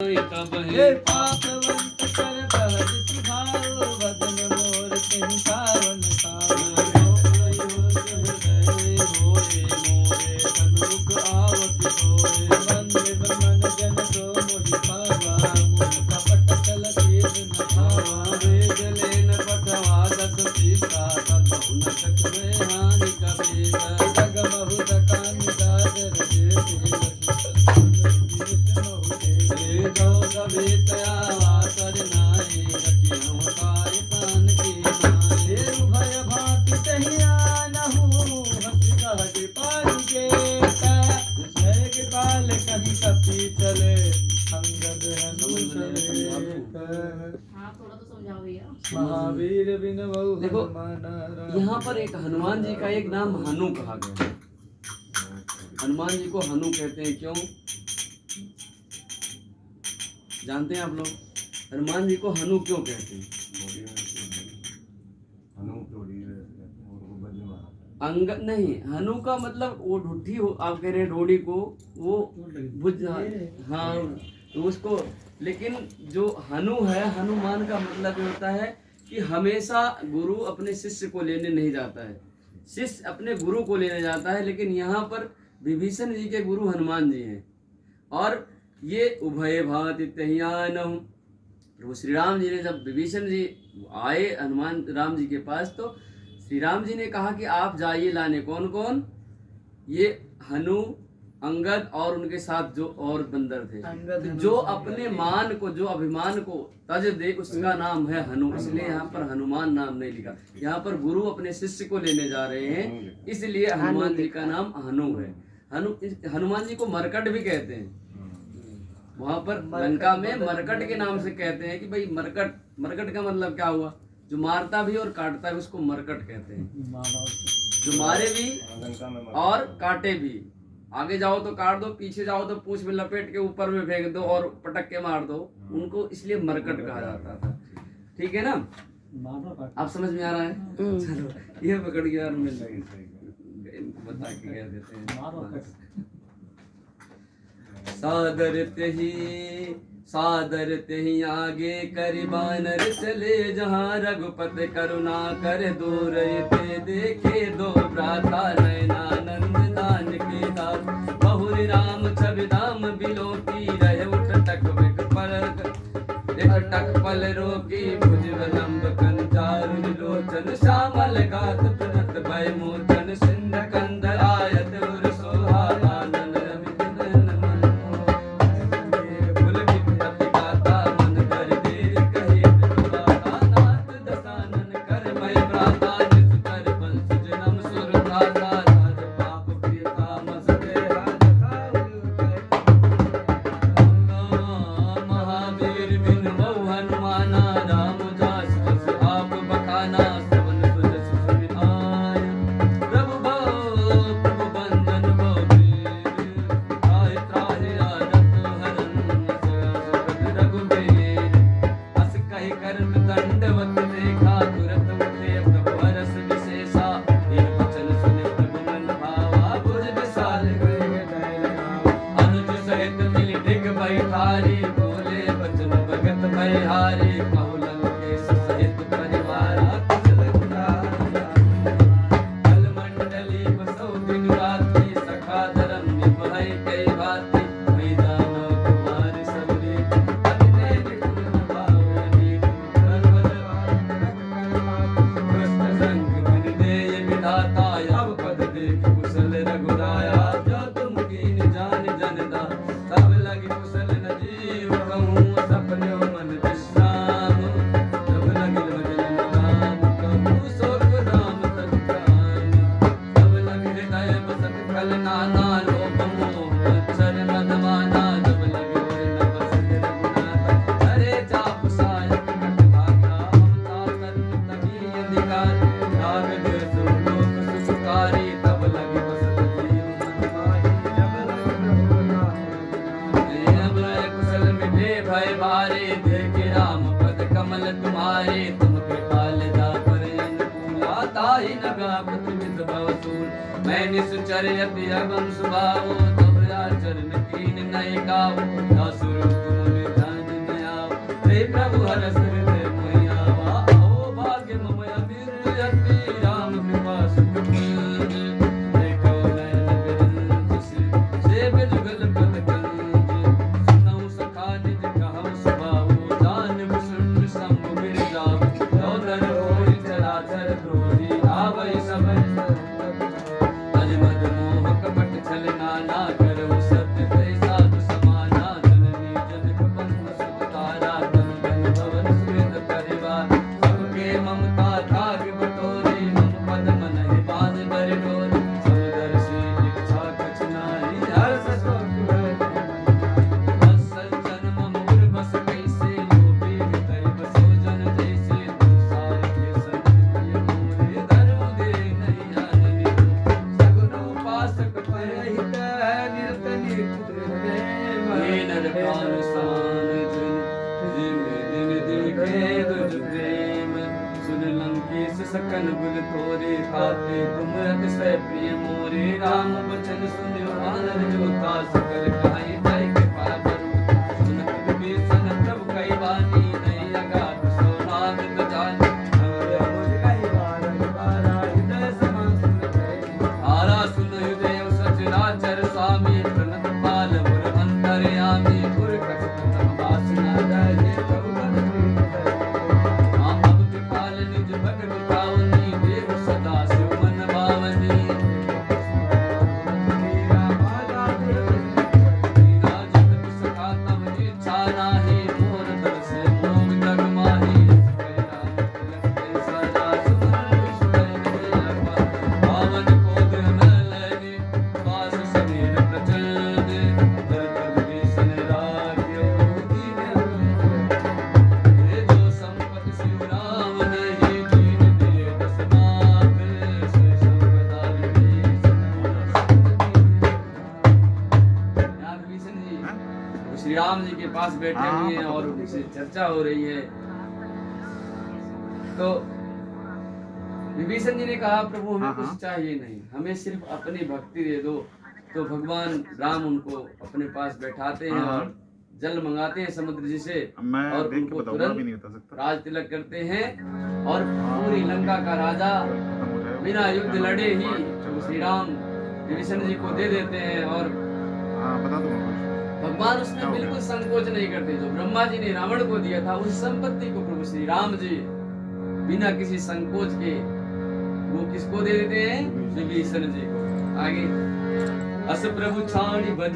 हे पापवंत कर दहज सुभाओ भजन मोर कहीं सावन मन जन सो मोहि पावा मुख कपट चल तेज न भावा वेद लेन पठवा दस सीता तब न सकवे हानि कबीरा जग बहु दकान दादर देते जो सवेत आवासर नाई रखियों काय कान की नाई भय भांति तहिया नहु हंस कहत पारी गेता जय के काल कहीं कपी चले अंगद हनु सवेत। थोड़ा तो समझाओ भैया। महावीर बिन बहु देखो, हनुमान यहाँ पर एक हनुमान जी का एक नाम हनु कहा गया है। हनुमान जी को हनु कहते हैं क्यों जानते हैं आप लोग? हनुमान जी को हनु क्यों कहते हैं? अंगद नहीं, हनु का मतलब वो ढुट्ठी हो, आप कह रहे हैं डोडी को वो बुझ हाँ तो उसको, लेकिन जो हनु है, हनुमान का मतलब ये होता है कि हमेशा गुरु अपने शिष्य को लेने नहीं जाता है, शिष्य अपने गुरु को लेने जाता है। लेकिन यहाँ पर विभीषण जी के गुरु हनुमान जी हैं और ये उभय भांति तहियानहु। प्रभु श्री राम जी ने जब विभीषण जी आए हनुमान राम जी के पास तो श्री राम जी ने कहा कि आप जाइए लाने। कौन कौन? ये हनु, अंगद और उनके साथ जो और बंदर थे। तो जो अपने मान को, जो अभिमान को तज दे उसका नाम है हनु। इसलिए यहाँ पर हनुमान नाम नहीं लिखा। यहाँ पर गुरु अपने शिष्य को लेने जा रहे हैं, इसलिए हनुमान जी का नाम हनु है। हनुमान जी को मरकट भी कहते हैं। वहां पर लंका में मरकट के नाम से कहते हैं कि भाई मरकट, मरकट का मतलब क्या हुआ? जो मारता भी और काटता भी उसको मरकट कहते हैं। जो मारे भी और काटे भी, आगे जाओ तो काट दो, पीछे जाओ तो पूंछ में लपेट के ऊपर में फेंक दो और पटक के मार दो, उनको इसलिए मरकट कहा जाता था। ठीक है ना? आप समझ में आ रहा है? चलो ये पकड़ के यार मिल बता के कह देते हैं। सादर तेहि आगे करि बानर चले, जहाँ रघुपति करुणा कर दूर ते देखे दो भ्राता नयनानंद दान के दास। बहुरि राम छवि धाम बिलोकी रहे उठ टक पल रोकी, भुज विलंब कंचारु लोचन श्यामल गात प्रनत भय मोचन सिंध कंद आयत उर सोहा मैं निश्चर्यति अगम सुभावो तब आचरण कीन नहीं गावो। खाते तुम अतिशय प्रिय मोरे राम वचन सुनियो आनंद जोता सकल काई जाय के पावरु सुनत विभीषण प्रभु कई बानी नहीं अगाध सो नाम जानी हमरे मुझ कई बार हृदय समा सुन आरा सुन हृदय सचराचर स्वामी प्रणत पाल मुर अंतर्यामी गुर कछुत तम वासना रहे प्रभु मन प्रीत आम भक्ति पाल निज भक्त पावनी देव सदा शिव मन भावनी मेरा माला बिना जगत सका तब इच्छा नाही मोर दर से मोह जग माही जय राम तिलक सदा सुमन विष्णु पावन कोद मलने पास समीर प्रचंड दर्द विषण राग्य ये जो संपत शिव राम नहीं दीन दिए दस मात से संपदा विभीषण जी वो श्री राम जी के पास बैठे हुए हैं और उनसे चर्चा हो रही है। तो विभीषण जी ने कहा प्रभु हमें कुछ चाहिए नहीं, हमें सिर्फ अपनी भक्ति दे दो। तो भगवान राम उनको अपने पास बैठाते हैं और जल मंगाते हैं समुद्र जी से मैं और देख के उनको बताऊंगा, भी नहीं तुरंत बता सकता। राज तिलक करते हैं और पूरी लंका का राजा खत्म हो जाएगा। बिना युद्ध लड़े ही वो श्री राम विभीषण जी को दे देते हैं। और हाँ बता दूंगा कुछ। भगवान उसमें बिल्कुल संकोच नहीं करते। जो ब्रह्मा जी ने रावण को दिया था उस संपत्ति को प्रभु श्री राम जी बिना किसी संकोच के वो किसको दे देते हैं? विभीषण जी को। आगे अस प्रभु छाणी भज